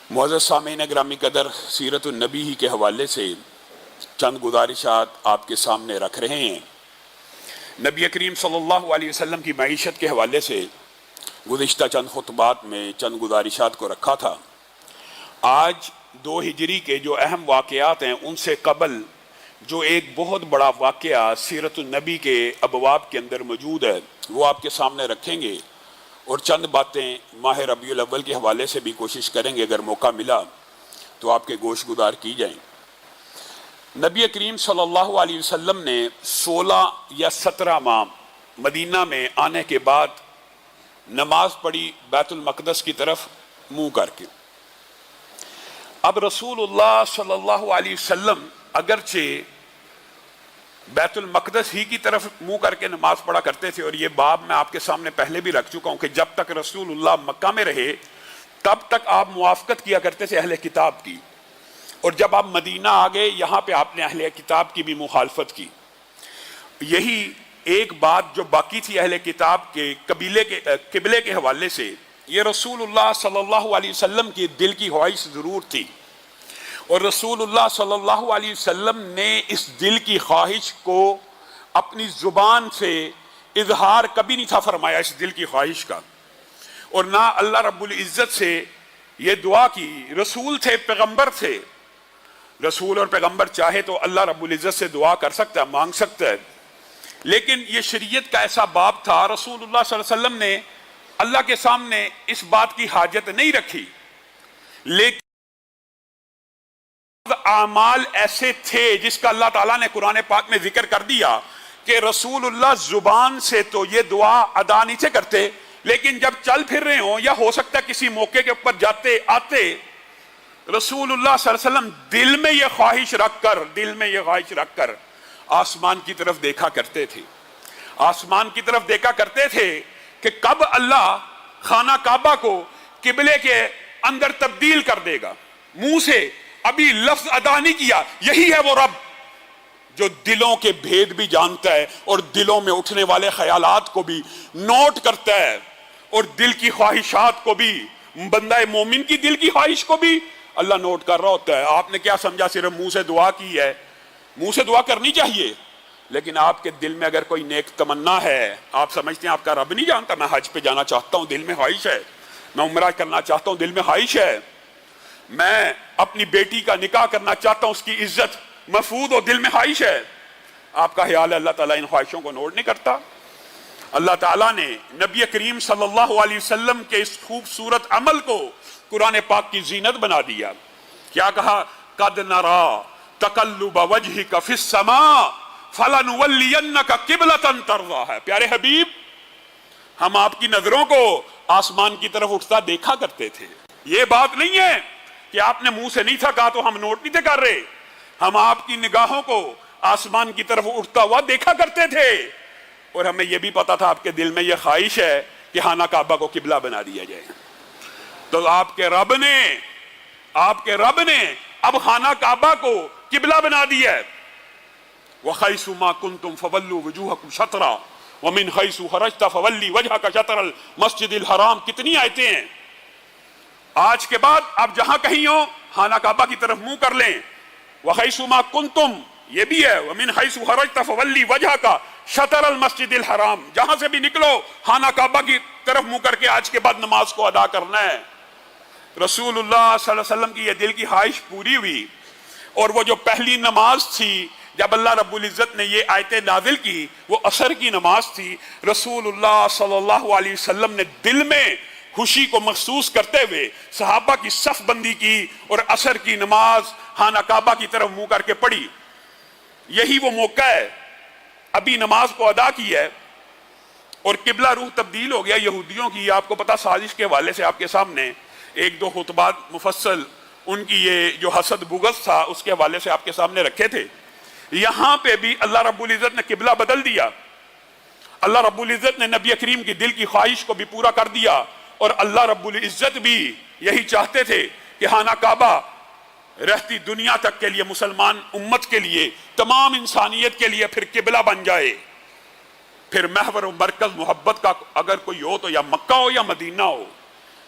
معزز سامعین گرامی قدر، سیرت النبی ہی کے حوالے سے چند گزارشات آپ کے سامنے رکھ رہے ہیں۔ نبی کریم صلی اللہ علیہ وسلم کی معیشت کے حوالے سے گزشتہ چند خطبات میں چند گزارشات کو رکھا تھا۔ آج 2 ہجری کے جو اہم واقعات ہیں ان سے قبل جو ایک بہت بڑا واقعہ سیرت النبی کے ابواب کے اندر موجود ہے وہ آپ کے سامنے رکھیں گے، اور چند باتیں ماہ ربیع الاول کے حوالے سے بھی کوشش کریں گے، اگر موقع ملا تو آپ کے گوش گزار کی جائیں۔ نبی کریم صلی اللہ علیہ وسلم نے 16 یا 17 ماہ مدینہ میں آنے کے بعد نماز پڑھی بیت المقدس کی طرف منہ کر کے۔ اب رسول اللہ صلی اللہ علیہ وسلم اگرچہ بیت المقدس ہی کی طرف منہ کر کے نماز پڑھا کرتے تھے، اور یہ باب میں آپ کے سامنے پہلے بھی رکھ چکا ہوں کہ جب تک رسول اللہ مکہ میں رہے تب تک آپ موافقت کیا کرتے تھے اہل کتاب کی، اور جب آپ مدینہ آ گئے یہاں پہ آپ نے اہل کتاب کی بھی مخالفت کی۔ یہی ایک بات جو باقی تھی اہل کتاب کے قبلے کے حوالے سے، یہ رسول اللہ صلی اللہ علیہ وسلم کی دل کی خواہش ضرور تھی، اور رسول اللہ صلی اللہ علیہ وسلم نے اس دل کی خواہش کو اپنی زبان سے اظہار کبھی نہیں تھا فرمایا اس دل کی خواہش کا، اور نہ اللہ رب العزت سے یہ دعا کی۔ رسول تھے، پیغمبر تھے، رسول اور پیغمبر چاہے تو اللہ رب العزت سے دعا کر سکتا ہے، مانگ سکتا ہے، لیکن یہ شریعت کا ایسا باب تھا، رسول اللہ صلی اللہ علیہ وسلم نے اللہ کے سامنے اس بات کی حاجت نہیں رکھی، لیکن اعمال ایسے تھے جس کا اللہ تعالیٰ نے قرآن پاک میں ذکر کر دیا کہ رسول اللہ زبان سے تو یہ دعا ادا نہیں سے کرتے، لیکن جب چل پھر رہے ہوں یا ہو سکتا ہے کسی موقع کے اوپر جاتے آتے، رسول اللہ صلی اللہ علیہ وسلم دل میں یہ خواہش رکھ کر آسمان کی طرف دیکھا کرتے تھے، آسمان کی طرف دیکھا کرتے تھے کہ کب اللہ خانہ کعبہ کو قبلے کے اندر تبدیل کر دے گا۔ منہ سے ابھی لفظ ادا نہیں کیا، یہی ہے وہ رب جو دلوں کے بھید بھی جانتا ہے اور دلوں میں اٹھنے والے خیالات کو بھی نوٹ کرتا ہے، اور دل کی خواہشات کو بھی، بندہ مومن کی دل کی خواہش کو بھی اللہ نوٹ کر رہا ہوتا ہے۔ آپ نے کیا سمجھا صرف منہ سے دعا کی ہے؟ منہ سے دعا کرنی چاہیے، لیکن آپ کے دل میں اگر کوئی نیک تمنا ہے، آپ سمجھتے ہیں آپ کا رب نہیں جانتا، میں حج پہ جانا چاہتا ہوں، دل میں خواہش ہے، میں عمرہ کرنا چاہتا ہوں، دل میں خواہش ہے، میں اپنی بیٹی کا نکاح کرنا چاہتا ہوں، اس کی عزت محفوظ ہو، دل میں خواہش ہے، آپ کا خیال ہے اللہ تعالیٰ ان خواہشوں کو نوٹ نہیں کرتا؟ اللہ تعالیٰ نے نبی کریم صلی اللہ علیہ وسلم کے اس خوبصورت عمل کو قرآن پاک کی زینت بنا دیا۔ کیا کہا؟ قَدْ نَرَا تَقَلُّبَ وَجْهِكَ فِي السَّمَاءِ فَلَنُوَلِّيَنَّكَ قِبْلَةً تَرْضَاهَا۔ پیارے حبیب، ہم آپ کی نظروں کو آسمان کی طرف اٹھتا دیکھا کرتے تھے۔ یہ بات نہیں ہے کہ آپ نے منہ سے نہیں تھا کہا تو ہم نوٹ نہیں تھے کر رہے، ہم آپ کی نگاہوں کو آسمان کی طرف اٹھتا ہوا دیکھا کرتے تھے، اور ہمیں یہ بھی پتا تھا آپ کے دل میں یہ خواہش ہے کہ خانہ کعبہ کو قبلہ بنا دیا جائے۔ تو آپ کے رب نے اب خانہ کعبہ کو قبلہ بنا دیا ہے۔ وَحَيْثُ مَا كُنْتُمْ فَوَلُّوا وُجُوهَكُمْ شَطْرًا وَمِنْ حَيْثُ خَرَجْتَ فَوَلِّ وَجْهَكَ شَطْرَ الْمَسْجِدِ الْحَرَامِ۔ کتنی آیتیں ہیں۔ آج کے بعد آپ جہاں کہیں ہو خانہ کعبہ کی طرف منہ کر لیں۔ وَحَيْثُ مَا كُنْتُمْ، یہ بھی ہے، وَمِنْ حَيْثُ خَرَجْتَ فَوَلِّ وَجْهَكَ شَطْرَ الْمَسْجِدِ الْحَرَامِ، جہاں سے بھی نکلو خانہ کعبہ کی طرف منہ کر کے آج کے بعد نماز کو ادا کرنا ہے۔ رسول اللہ صلی اللہ علیہ وسلم کی یہ دل کی خواہش پوری ہوئی، اور وہ جو پہلی نماز تھی جب اللہ رب العزت نے یہ آیتیں نازل کی وہ عصر کی نماز تھی۔ رسول اللہ صلی اللہ علیہ وسلم نے دل میں خوشی کو محسوس کرتے ہوئے صحابہ کی صف بندی کی اور عصر کی نماز خانہ کعبہ کی طرف منہ کر کے پڑھی۔ یہی وہ موقع ہے، ابھی نماز کو ادا کی ہے اور قبلہ روح تبدیل ہو گیا یہودیوں کی۔ آپ کو پتا سازش کے حوالے سے آپ کے سامنے 1-2 خطبات مفصل ان کی یہ جو حسد بغض تھا اس کے حوالے سے آپ کے سامنے رکھے تھے۔ یہاں پہ بھی اللہ رب العزت نے قبلہ بدل دیا، اللہ رب العزت نے نبی کریم کی دل کی خواہش کو بھی پورا کر دیا، اور اللہ رب العزت بھی یہی چاہتے تھے کہ خانہ کعبہ رہتی دنیا تک کے لیے، مسلمان امت کے لیے، تمام انسانیت کے لیے پھر قبلہ بن جائے، پھر محور و مرکز محبت کا اگر کوئی ہو تو یا مکہ ہو یا مدینہ ہو۔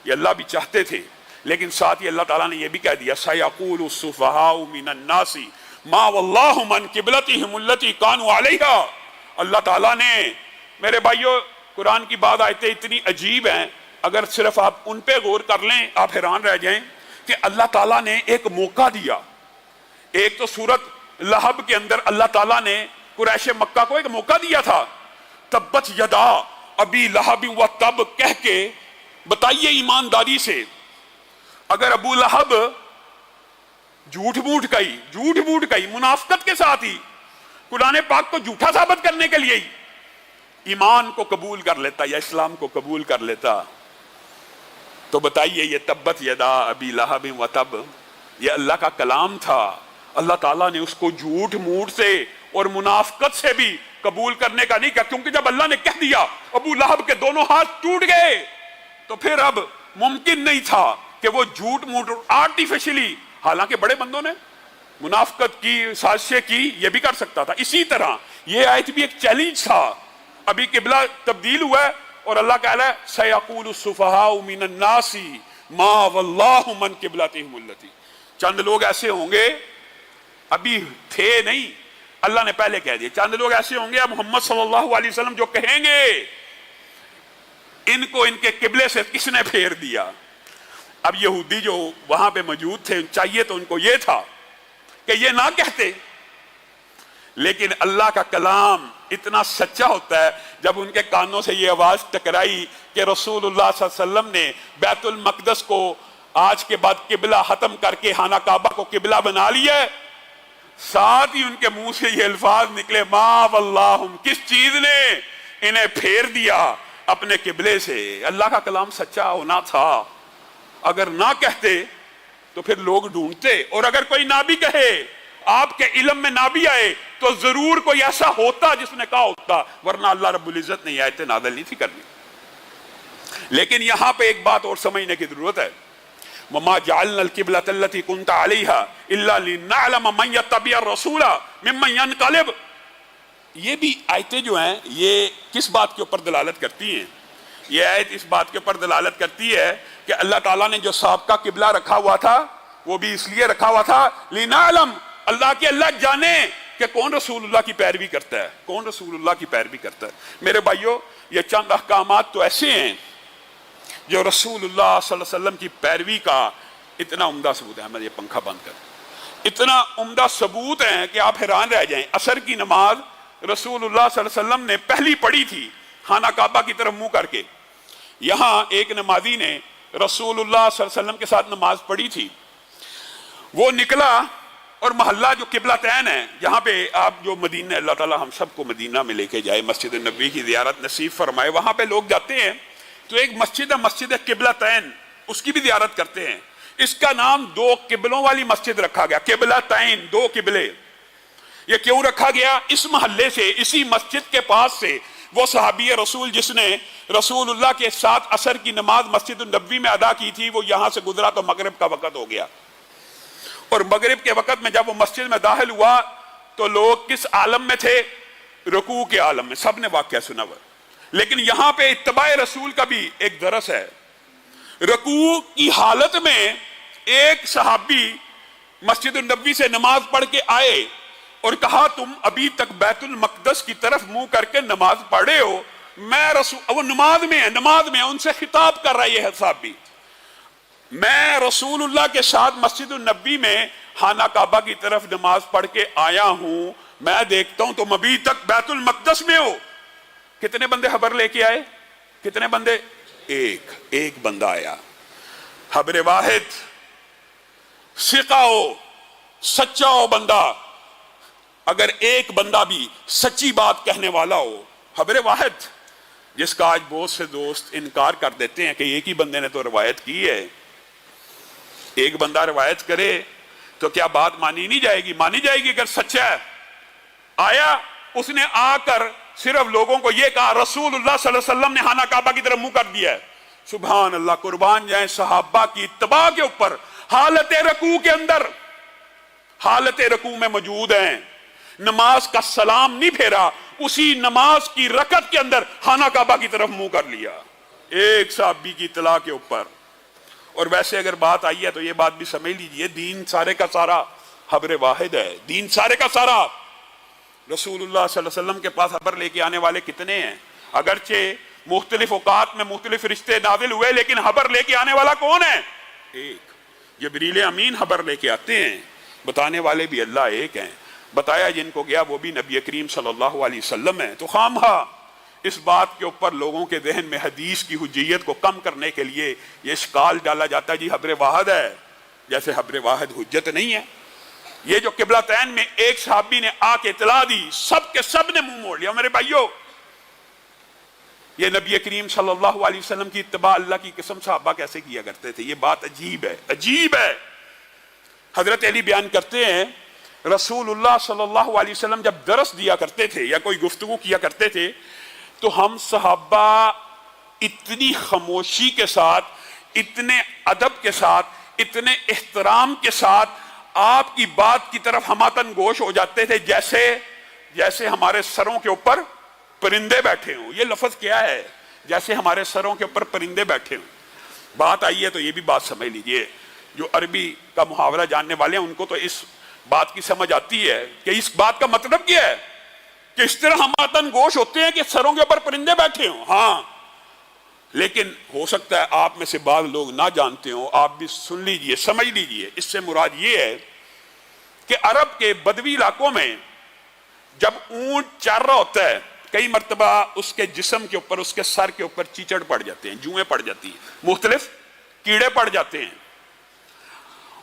یہ اللہ بھی چاہتے تھے لیکن ساتھ ہی اللہ تعالیٰ نے یہ بھی کہہ دیا سَيَقُولُ السُّفَهَاءُ مِنَ النَّاسِ مَا وَاللَّهُ مَنْ قِبْلَتِهِمُ الَّتِي كَانُوا عَلَيْهَا۔ اللہ تعالیٰ نے، میرے بھائیو قرآن کی بعض آیتیں اتنی عجیب ہیں، اگر صرف آپ ان پہ غور کر لیں آپ حیران رہ جائیں کہ اللہ تعالیٰ نے ایک موقع دیا۔ ایک تو سورت لہب کے اندر اللہ تعالیٰ نے قریش مکہ کو ایک موقع دیا تھا، تبت یدا ابی لہب و تب کہہ کے بتائیے ایمانداری سے، اگر ابو لہب جھوٹ موٹ گئی منافقت کے ساتھ ہی قرآن پاک کو جھوٹا ثابت کرنے کے لیے ہی ایمان کو قبول کر لیتا یا اسلام کو قبول کر لیتا، تو بتائیے یہ تبت یدا ابی لہب و تب یہ اللہ کا کلام تھا، اللہ تعالیٰ نے اس کو جھوٹ موٹ سے اور منافقت سے بھی قبول کرنے کا نہیں کہا، کیونکہ جب اللہ نے کہہ دیا ابو لہب کے دونوں ہاتھ ٹوٹ گئے تو پھر اب ممکن نہیں تھا کہ وہ جھوٹ موٹ آرٹیفیشلی، حالانکہ بڑے بندوں نے منافقت کی سازشیں کی، یہ بھی کر سکتا تھا۔ اسی طرح یہ آیت بھی ایک چیلنج تھا، ابھی قبلہ تبدیل ہوا ہے اور اللہ کہہ رہا ہے سَيَقُولُ السُّفَهَاءُ مِنَ النَّاسِ مَا وَاللَّهُ مَنْ قِبْلَتِهِمُ الَّتِي، چند لوگ ایسے ہوں گے، ابھی تھے نہیں، اللہ نے پہلے کہہ دیا، چند لوگ ایسے ہوں گے محمد صلی اللہ علیہ وسلم جو کہیں گے ان کو ان کے قبلے سے کس نے پھیر دیا۔ اب یہودی جو وہاں پہ موجود تھے چاہیے تو ان کو یہ تھا کہ یہ نہ کہتے، لیکن اللہ کا کلام اتنا سچا ہوتا ہے، جب ان کے کانوں سے یہ آواز ٹکرائی کہ رسول اللہ صلی اللہ علیہ وسلم نے بیت المقدس کو آج کے بعد قبلہ ختم کر کے خانہ کعبہ کو قبلہ بنا لیا ہے، ساتھ ہی ان کے منہ سے یہ الفاظ نکلے ما واللہ، کس چیز نے انہیں پھیر دیا اپنے قبلے سے۔ اللہ کا کلام سچا ہونا تھا، اگر نہ کہتے تو پھر لوگ ڈھونڈتے، اور اگر کوئی نہ بھی کہے آپ کے علم میں نہ بھی آئے تو ضرور کوئی ایسا ہوتا جس نے کہا ہوتا، ورنہ اللہ رب العزت نے یہ آیتیں نازل نہیں تھی کرنی۔ لیکن یہاں پہ ایک بات اور سمجھنے کی ضرورت ہے، وَمَا جَعَلْنَا الْقِبْلَةَ الَّتِي كُنْتَ عَلَيْهَا إِلَّا لِنَعْلَمَ مَنْ يَتَّبِعُ الرَّسُولَ مِمَّنْ يَنْقَلِبُ۔ یہ بھی آیتیں جو ہیں یہ کس بات کے اوپر دلالت کرتی ہیں؟ یہ آیت اس بات کے اوپر دلالت کرتی ہے کہ اللہ تعالیٰ نے جو سابقہ قبلہ رکھا ہوا تھا وہ بھی اس لیے رکھا ہوا تھا لِنَعْلَمَ، اللہ جانے کہ کون رسول اللہ کی پیروی کرتا ہے، کون رسول اللہ کی پیروی کرتا ہے۔ میرے بھائیو یہ چند احکامات تو ایسے ہیں جو رسول اللہ صلی اللہ علیہ وسلم کی پیروی کا اتنا عمدہ ثبوت ہے، میں یہ پنکھا بند کر، اتنا عمدہ ثبوت ہے کہ آپ حیران رہ جائیں۔ عصر کی نماز رسول اللہ صلی اللہ علیہ وسلم نے پہلی پڑھی تھی خانہ کعبہ کی طرف منہ کر کے، یہاں ایک نمازی نے رسول اللہ صلی اللہ علیہ وسلم کے ساتھ نماز پڑھی تھی، وہ نکلا اور محلہ جو قبلہ تین ہے، جہاں پہ آپ جو مدینہ، اللہ تعالیٰ ہم سب کو مدینہ میں لے کے جائے، مسجد النبی کی زیارت نصیب فرمائے، وہاں پہ لوگ جاتے ہیں تو ایک مسجد ہے مسجد قبلہ تین، اس کی بھی زیارت کرتے ہیں۔ اس کا نام دو قبلوں والی مسجد رکھا گیا، قبلہ تین، دو قبلے۔ یہ کیوں رکھا گیا؟ اس محلے سے، اسی مسجد کے پاس سے وہ صحابی رسول جس نے رسول اللہ کے ساتھ عصر کی نماز مسجد النبی میں ادا کی تھی، وہ یہاں سے گزرا تو مغرب کا وقت ہو گیا، اور مغرب کے وقت میں جب وہ مسجد میں داخل ہوا تو لوگ کس عالم میں تھے؟ رکوع کے عالم میں، سب نے واقعہ سنا ہوا۔ لیکن یہاں پہ اتباع رسول کا بھی ایک درس ہے۔ رکوع کی حالت میں ایک صحابی مسجد النبی سے نماز پڑھ کے آئے اور کہا تم ابھی تک بیت المقدس کی طرف منہ کر کے نماز پڑھے ہو، میں رسول، وہ نماز میں ہے، نماز میں ان سے خطاب کر رہا ہے یہ صحابی، میں رسول اللہ کے ساتھ مسجد النبی میں خانہ کعبہ کی طرف نماز پڑھ کے آیا ہوں، میں دیکھتا ہوں تم ابھی تک بیت المقدس میں ہو۔ کتنے بندے خبر لے کے آئے؟ کتنے بندے؟ ایک بندہ آیا، خبر واحد، ثقہ ہو، سچا ہو بندہ۔ اگر ایک بندہ بھی سچی بات کہنے والا ہو، خبر واحد، جس کا آج بہت سے دوست انکار کر دیتے ہیں کہ ایک ہی بندے نے تو روایت کی ہے، ایک بندہ روایت کرے تو کیا بات مانی نہیں جائے گی؟ مانی جائے گی اگر سچا ہے۔ آیا، اس نے آ کر صرف لوگوں کو یہ کہا رسول اللہ صلی اللہ علیہ وسلم نے خانہ کعبہ کی طرف منہ کر دیا ہے۔ سبحان اللہ، قربان جائیں صحابہ کی اتباع کے اوپر، حالت رکوع کے اندر، حالت رکوع میں موجود ہیں، نماز کا سلام نہیں پھیرا، اسی نماز کی رکعت کے اندر خانہ کعبہ کی طرف منہ کر لیا، ایک صحابی کی اطلاع کے اوپر۔ اور ویسے اگر بات آئی ہے تو یہ بات بھی سمجھ لیجئے، دین سارے کا سارا حبر واحد ہے، دین سارے کا سارا۔ رسول اللہ صلی اللہ علیہ وسلم کے پاس خبر لے کے آنے والے کتنے ہیں؟ اگرچہ مختلف اوقات میں مختلف رشتے نازل ہوئے، لیکن خبر لے کے آنے والا کون ہے؟ ایک۔ جبریل امین خبر لے کے آتے ہیں، بتانے والے بھی اللہ ایک ہیں، بتایا جن کو گیا وہ بھی نبی کریم صلی اللہ علیہ وسلم ہے۔ تو خامخواہ اس بات کے اوپر لوگوں کے ذہن میں حدیث کی حجیت کو کم کرنے کے لیے یہ اشکال ڈالا جاتا ہے جی حبر واحد ہے، جیسے حبر واحد حجت نہیں ہے۔ یہ جو قبلتین میں ایک صحابی نے آ کے اطلاع دی، سب کے سب نے منہ موڑ لیا۔ میرے بھائیو، یہ نبی کریم صلی اللہ علیہ وسلم کی اتباع اللہ کی قسم صحابہ کیسے کیا کرتے تھے؟ یہ بات عجیب ہے، عجیب ہے۔ حضرت علی بیان کرتے ہیں رسول اللہ صلی اللہ علیہ وسلم جب درس دیا کرتے تھے یا کوئی گفتگو کیا کرتے تھے تو ہم صحابہ اتنی خاموشی کے ساتھ، اتنے ادب کے ساتھ، اتنے احترام کے ساتھ آپ کی بات کی طرف ہماتن گوش ہو جاتے تھے جیسے ہمارے سروں کے اوپر پرندے بیٹھے ہوں۔ یہ لفظ کیا ہے؟ جیسے ہمارے سروں کے اوپر پرندے بیٹھے ہوں۔ بات آئی ہے تو یہ بھی بات سمجھ لیجئے، جو عربی کا محاورہ جاننے والے ہیں ان کو تو اس بات کی سمجھ آتی ہے کہ اس بات کا مطلب کیا ہے کہ اس طرح ہماتن گوش ہوتے ہیں کہ سروں کے اوپر پرندے بیٹھے ہوں۔ ہاں، لیکن ہو سکتا ہے آپ میں سے بعض لوگ نہ جانتے ہوں، آپ بھی سن لیجئے، سمجھ لیجئے۔ اس سے مراد یہ ہے کہ عرب کے بدوی علاقوں میں جب اونٹ چر رہا ہوتا ہے، کئی مرتبہ اس کے جسم کے اوپر، اس کے سر کے اوپر چیچڑ پڑ جاتے ہیں، جوئیں پڑ جاتی ہیں، مختلف کیڑے پڑ جاتے ہیں۔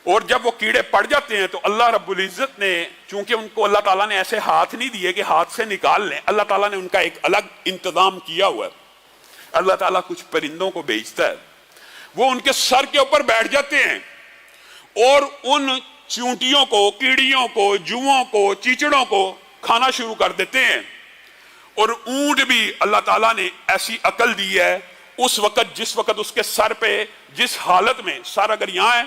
اور جب وہ کیڑے پڑ جاتے ہیں تو اللہ رب العزت نے، چونکہ ان کو اللہ تعالیٰ نے ایسے ہاتھ نہیں دیے کہ ہاتھ سے نکال لیں، اللہ تعالیٰ نے ان کا ایک الگ انتظام کیا ہوا ہے۔ اللہ تعالیٰ کچھ پرندوں کو بھیجتا ہے، وہ ان کے سر کے اوپر بیٹھ جاتے ہیں اور ان چونٹیوں کو، کیڑیوں کو، جوؤں کو، چیچڑوں کو کھانا شروع کر دیتے ہیں۔ اور اونٹ بھی اللہ تعالیٰ نے ایسی عقل دی ہے، اس وقت جس وقت اس کے سر پہ جس حالت میں، سر اگر یہاں ہے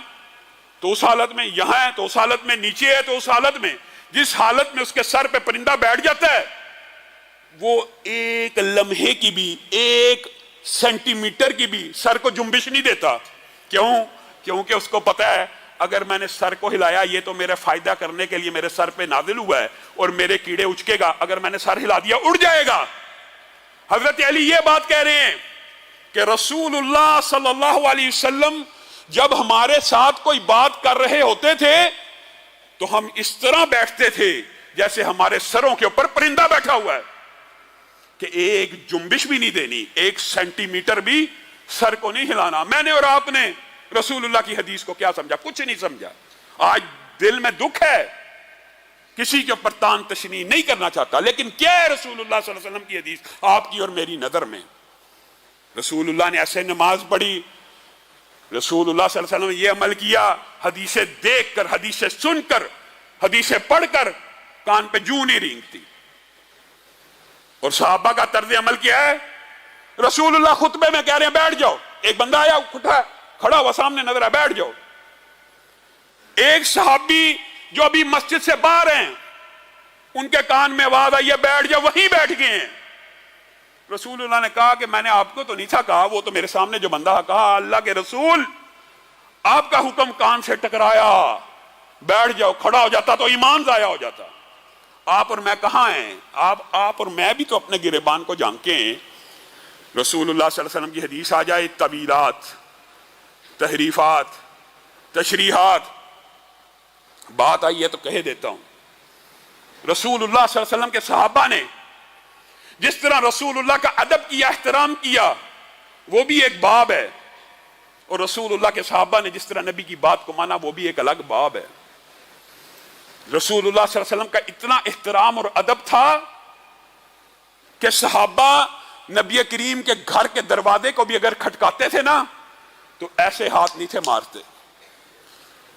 تو اس حالت میں، یہاں ہے تو اس حالت میں، نیچے ہے تو اس حالت میں، جس حالت میں اس کے سر پہ پرندہ بیٹھ جاتا ہے وہ ایک لمحے کی بھی، ایک سینٹی میٹر کی بھی سر کو جنبش نہیں دیتا۔ کیوں؟ کیونکہ اس کو پتا ہے اگر میں نے سر کو ہلایا یہ تو میرے فائدہ کرنے کے لیے میرے سر پہ نازل ہوا ہے اور میرے کیڑے اچکے گا، اگر میں نے سر ہلا دیا اڑ جائے گا۔ حضرت علی یہ بات کہہ رہے ہیں کہ رسول اللہ صلی اللہ علیہ وسلم جب ہمارے ساتھ کوئی بات کر رہے ہوتے تھے تو ہم اس طرح بیٹھتے تھے جیسے ہمارے سروں کے اوپر پرندہ بیٹھا ہوا ہے، کہ ایک جنبش بھی نہیں دینی، ایک سینٹی میٹر بھی سر کو نہیں ہلانا۔ میں نے اور آپ نے رسول اللہ کی حدیث کو کیا سمجھا؟ کچھ نہیں سمجھا۔ آج دل میں دکھ ہے، کسی کے اوپر تان تشنیع نہیں کرنا چاہتا، لیکن کیا ہے رسول اللہ صلی اللہ علیہ وسلم کی حدیث آپ کی اور میری نظر میں؟ رسول اللہ نے ایسے نماز پڑھی، رسول اللہ صلی اللہ علیہ وسلم نے یہ عمل کیا، حدیثیں دیکھ کر، حدیثیں سن کر، حدیثیں پڑھ کر کان پہ جوں نہیں رینگتی۔ اور صحابہ کا طرز عمل کیا ہے؟ رسول اللہ خطبے میں کہہ رہے ہیں بیٹھ جاؤ، ایک بندہ آیا کھڑا ہوا سامنے نظر ہے، بیٹھ جاؤ۔ ایک صحابی جو ابھی مسجد سے باہر ہیں ان کے کان میں آواز آئی ہے بیٹھ جاؤ، وہیں بیٹھ گئے ہیں۔ رسول اللہ نے کہا کہ میں نے آپ کو تو نہیں تھا کہا، وہ تو میرے سامنے جو بندہ کہا اللہ کے رسول آپ کا حکم کان سے ٹکرایا، بیٹھ جاؤ، کھڑا ہو جاتا تو ایمان ضائع ہو جاتا۔ آپ اور میں کہاں ہیں؟ آپ اور میں بھی تو اپنے گریبان کو جانتے ہیں۔ رسول اللہ صلی اللہ علیہ وسلم کی حدیث آ جائے، طویلات، تحریفات، تشریحات، بات آئی ہے تو کہہ دیتا ہوں۔ رسول اللہ صلی اللہ علیہ وسلم کے صحابہ نے جس طرح رسول اللہ کا ادب کیا، احترام کیا، وہ بھی ایک باب ہے، اور رسول اللہ کے صحابہ نے جس طرح نبی کی بات کو مانا وہ بھی ایک الگ باب ہے۔ رسول اللہ صلی اللہ علیہ وسلم کا اتنا احترام اور ادب تھا کہ صحابہ نبی کریم کے گھر کے دروازے کو بھی اگر کھٹکاتے تھے نا تو ایسے ہاتھ نہیں تھے مارتے۔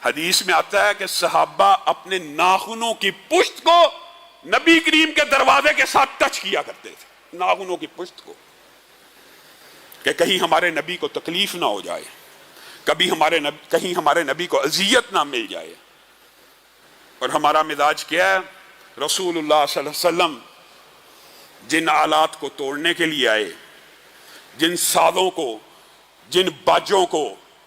حدیث میں آتا ہے کہ صحابہ اپنے ناخنوں کی پشت کو نبی کریم کے دروازے کے ساتھ ٹچ کیا کرتے تھے، ناخنوں کی پشت کو، کہ کہیں ہمارے نبی کو تکلیف نہ ہو جائے، کہیں ہمارے نبی کو اذیت نہ مل جائے۔ اور ہمارا مزاج کیا ہے؟ رسول اللہ صلی اللہ علیہ وسلم جن آلات کو توڑنے کے لیے آئے، جن سازوں کو، جن باجوں کو،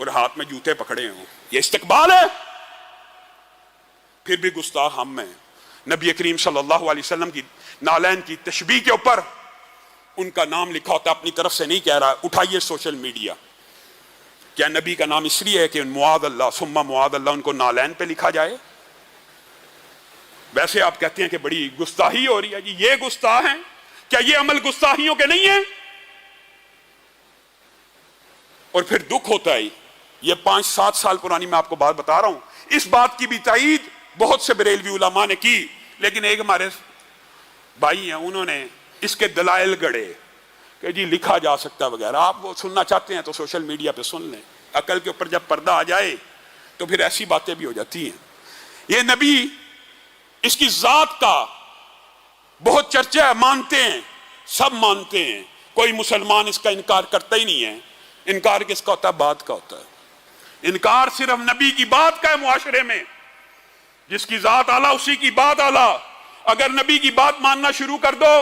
اور ہاتھ میں جوتے پکڑے ہوں، یہ استقبال ہے؟ پھر بھی گستاخ ہم میں نبی کریم صلی اللہ علیہ وسلم کی نالین کی تشبیہ کے اوپر ان کا نام لکھا ہوتا، اپنی طرف سے نہیں کہہ رہا، اٹھائیے سوشل میڈیا، کیا نبی کا نام اس لیے ہے کہ معاذ اللہ ثم معاذ اللہ ان کو نالین پہ لکھا جائے؟ ویسے آپ کہتے ہیں کہ بڑی گستاخی ہو رہی ہے جی، یہ گستاخ ہیں؟ کیا یہ عمل گستاخیوں کے نہیں ہیں؟ اور پھر دکھ ہوتا ہے، یہ 5-7 سال پرانی میں آپ کو بات بتا رہا ہوں، اس بات کی بھی تائید بہت سے بریلوی علماء نے کی، لیکن ایک ہمارے بھائی ہیں انہوں نے اس کے دلائل گڑے کہ جی لکھا جا سکتا وغیرہ۔ آپ وہ سننا چاہتے ہیں تو سوشل میڈیا پہ سن لیں، عقل کے اوپر جب پردہ آ جائے تو پھر ایسی باتیں بھی ہو جاتی ہیں۔ یہ نبی، اس کی ذات کا بہت چرچا ہے، مانتے ہیں، سب مانتے ہیں، کوئی مسلمان اس کا انکار کرتا ہی نہیں ہے۔ انکار کس کا ہوتا ہے؟ بات کا ہوتا ہے۔ انکار صرف نبی کی بات کا ہے معاشرے میں، جس کی ذات اعلیٰ اسی کی بات اعلیٰ۔ اگر نبی کی بات ماننا شروع کر دو،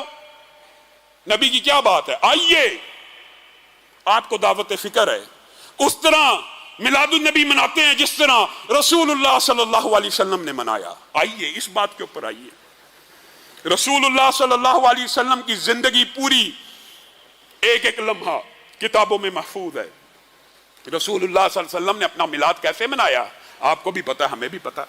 نبی کی کیا بات ہے، آئیے آپ کو دعوت فکر ہے، اس طرح میلاد النبی مناتے ہیں جس طرح رسول اللہ صلی اللہ علیہ وسلم نے منایا۔ آئیے اس بات کے اوپر آئیے۔ رسول اللہ صلی اللہ علیہ وسلم کی زندگی پوری ایک ایک لمحہ کتابوں میں محفوظ ہے۔ رسول اللہ صلی اللہ علیہ وسلم نے اپنا میلاد کیسے منایا آپ کو بھی پتا، ہمیں بھی پتا۔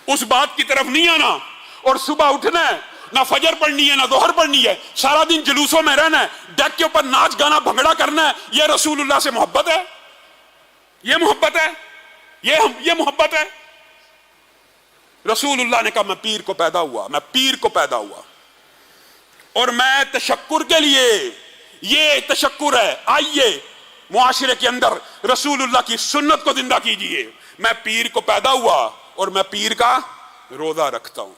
اس بات کی طرف نہیں آنا اور صبح اٹھنا ہے، نہ فجر پڑھنی ہے نہ ظہر پڑھنی ہے، سارا دن جلوسوں میں رہنا ہے، ڈیک کے اوپر ناچ گانا بھنگڑا کرنا ہے، یہ رسول اللہ سے محبت ہے؟ یہ محبت ہے؟ یہ محبت ہے؟ رسول اللہ نے کہا میں پیر کو پیدا ہوا، میں پیر کو پیدا ہوا، اور میں تشکر کے لیے، یہ تشکر ہے، آئیے معاشرے کے اندر رسول اللہ کی سنت کو زندہ کیجئے۔ میں پیر کو پیدا ہوا اور میں پیر کا روزہ رکھتا ہوں۔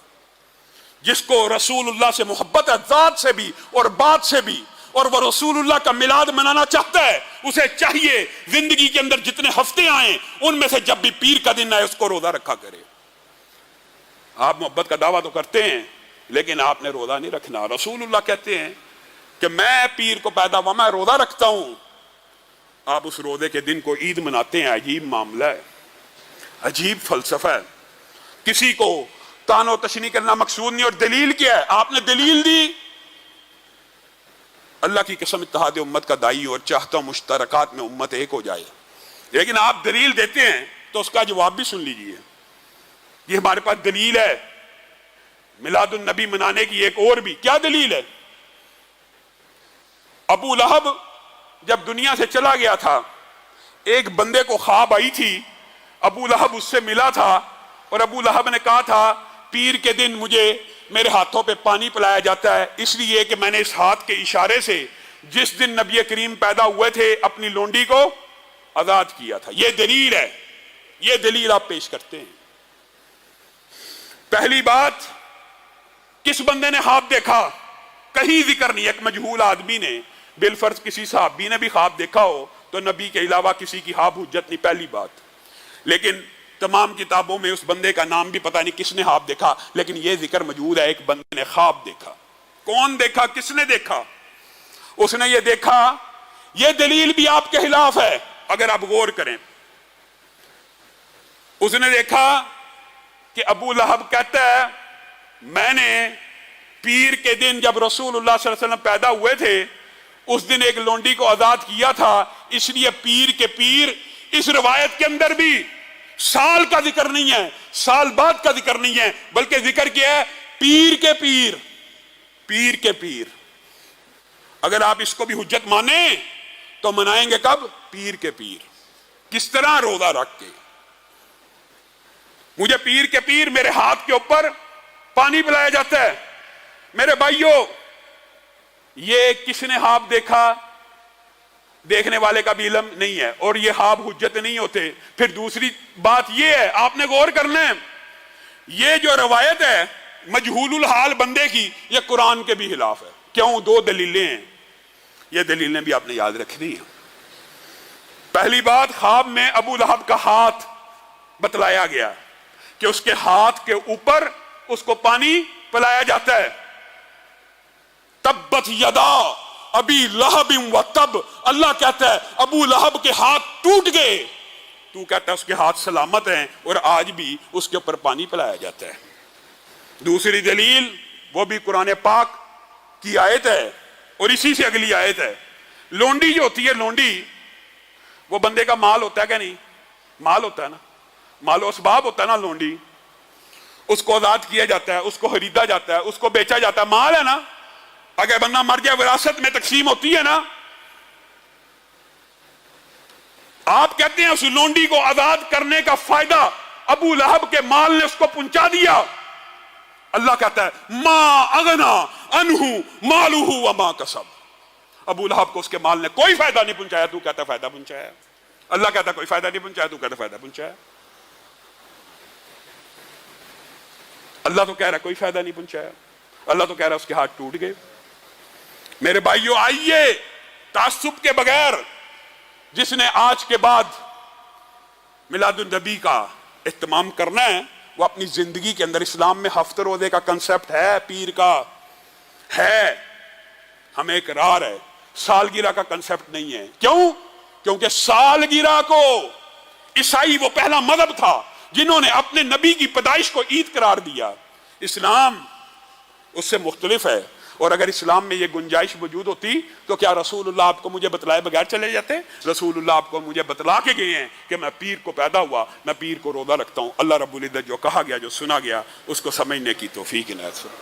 جس کو رسول اللہ سے محبت ہے، ذات سے بھی اور بات سے بھی، اور وہ رسول اللہ کا میلاد منانا چاہتا ہے، اسے چاہیے زندگی کے اندر جتنے ہفتے آئیں ان میں سے جب بھی پیر کا دن آئے اس کو روزہ رکھا کرے۔ آپ محبت کا دعویٰ تو کرتے ہیں لیکن آپ نے روزہ نہیں رکھنا۔ رسول اللہ کہتے ہیں کہ میں پیر کو پیدا ہوا، میں روزہ رکھتا ہوں، آپ اس روزے کے دن کو عید مناتے ہیں۔ عجیب معاملہ ہے، عجیب فلسفہ ہے۔ کسی کو تان و تشنیع کرنا مقصود نہیں، اور دلیل کیا ہے؟ آپ نے دلیل دی۔ اللہ کی قسم اتحاد امت کا دائی اور چاہتا ہوں مشترکات میں امت ایک ہو جائے، لیکن آپ دلیل دیتے ہیں تو اس کا جواب بھی سن لیجئے۔ یہ ہمارے پاس دلیل ہے میلاد النبی منانے کی، ایک اور بھی کیا دلیل ہے؟ ابو لہب جب دنیا سے چلا گیا تھا، ایک بندے کو خواب آئی تھی، ابو لہب اس سے ملا تھا، اور ابو لہب نے کہا تھا پیر کے دن مجھے میرے ہاتھوں پہ پانی پلایا جاتا ہے، اس لیے کہ میں نے اس ہاتھ کے اشارے سے جس دن نبی کریم پیدا ہوئے تھے اپنی لونڈی کو آزاد کیا تھا۔ یہ دلیل ہے، یہ دلیل آپ پیش کرتے ہیں۔ پہلی بات، کس بندے نے خواب دیکھا؟ کہیں ذکر نہیں، ایک مجہول آدمی نے، بالفرض کسی صحابی نے بھی خواب دیکھا ہو تو نبی کے علاوہ کسی کی خواب حجت نہیں، پہلی بات۔ لیکن تمام کتابوں میں اس بندے کا نام بھی پتہ نہیں کس نے خواب دیکھا، لیکن یہ ذکر موجود ہے ایک بندے نے خواب دیکھا۔ کون دیکھا؟ کس نے دیکھا؟ اس نے یہ دیکھا، یہ دلیل بھی آپ کے خلاف ہے اگر آپ غور کریں۔ اس نے دیکھا کہ ابو لہب کہتا ہے میں نے پیر کے دن جب رسول اللہ صلی اللہ علیہ وسلم پیدا ہوئے تھے اس دن ایک لونڈی کو آزاد کیا تھا، اس لیے پیر کے پیر، اس روایت کے اندر بھی سال کا ذکر نہیں ہے، سال بعد کا ذکر نہیں ہے، بلکہ ذکر کیا ہے پیر کے پیر، پیر کے پیر۔ اگر آپ اس کو بھی حجت مانیں تو منائیں گے کب؟ پیر کے پیر۔ کس طرح؟ روزہ رکھ کے۔ مجھے پیر کے پیر میرے ہاتھ کے اوپر پانی پلایا جاتا ہے۔ میرے بھائیوں، یہ کس نے خواب دیکھا؟ دیکھنے والے کا بھی علم نہیں ہے، اور یہ خواب حجت نہیں ہوتے۔ پھر دوسری بات یہ ہے، آپ نے غور کرنا ہے، یہ جو روایت ہے مجہول الحال بندے کی، یہ قرآن کے بھی خلاف ہے۔ کیوں؟ دو دلیلیں ہیں، یہ دلیلیں بھی آپ نے یاد رکھنی ہیں۔ پہلی بات، خواب میں ابو لہب کا ہاتھ بتلایا گیا کہ اس کے ہاتھ کے اوپر اس کو پانی پلایا جاتا ہے۔ تبت یدا ابی لہب و تب، اللہ کہتا ہے ابو لہب کے ہاتھ ٹوٹ گئے، تو کہتا ہے اس کے ہاتھ سلامت ہیں اور آج بھی اس کے اوپر پانی پلایا جاتا ہے۔ دوسری دلیل وہ بھی قرآن پاک کی آیت ہے اور اسی سے اگلی آیت ہے۔ لونڈی جو ہوتی ہے، لونڈی وہ بندے کا مال ہوتا ہے کہ نہیں؟ مال ہوتا ہے نا، مال و اسباب ہوتا ہے نا لونڈی۔ اس کو آزاد کیا جاتا ہے، اس کو خریدا جاتا ہے، اس کو بیچا جاتا ہے، مال ہے نا۔ اگر بندہ مر جائے وراثت میں تقسیم ہوتی ہے نا۔ آپ کہتے ہیں اس لونڈی کو آزاد کرنے کا فائدہ ابو لہب کے مال نے اس کو پہنچا دیا۔ اللہ کہتا ہے ما اغنا عنہ مالہ وما کسب۔ ابو لہب کو اس کے مال نے کوئی فائدہ نہیں پہنچایا، تو کہتا ہے فائدہ پہنچایا۔ اللہ کہتا ہے کوئی فائدہ نہیں پہنچایا، تو کہتا ہے فائدہ پہنچایا۔ اللہ تو کہہ رہا ہے کوئی فائدہ نہیں پہنچایا، اللہ تو کہہ رہا ہے اس کے ہاتھ ٹوٹ گئے۔ میرے بھائیو آئیے تعصب کے بغیر جس نے آج کے بعد میلاد النبی کا اہتمام کرنا ہے وہ اپنی زندگی کے اندر، اسلام میں ہفتہ روزے کا کنسپٹ ہے، پیر کا ہے، ہمیں اقرار ہے، سالگرہ کا کنسپٹ نہیں ہے۔ کیوں؟ کیونکہ سالگرہ کو عیسائی وہ پہلا مذہب تھا جنہوں نے اپنے نبی کی پیدائش کو عید قرار دیا۔ اسلام اس سے مختلف ہے، اور اگر اسلام میں یہ گنجائش موجود ہوتی تو کیا رسول اللہ آپ کو مجھے بتلائے بغیر چلے جاتے؟ رسول اللہ آپ کو مجھے بتلا کے گئے ہیں کہ میں پیر کو پیدا ہوا، میں پیر کو روزہ رکھتا ہوں۔ اللہ رب العزت جو کہا گیا، جو سنا گیا، اس کو سمجھنے کی توفیق عنایت فرمائے۔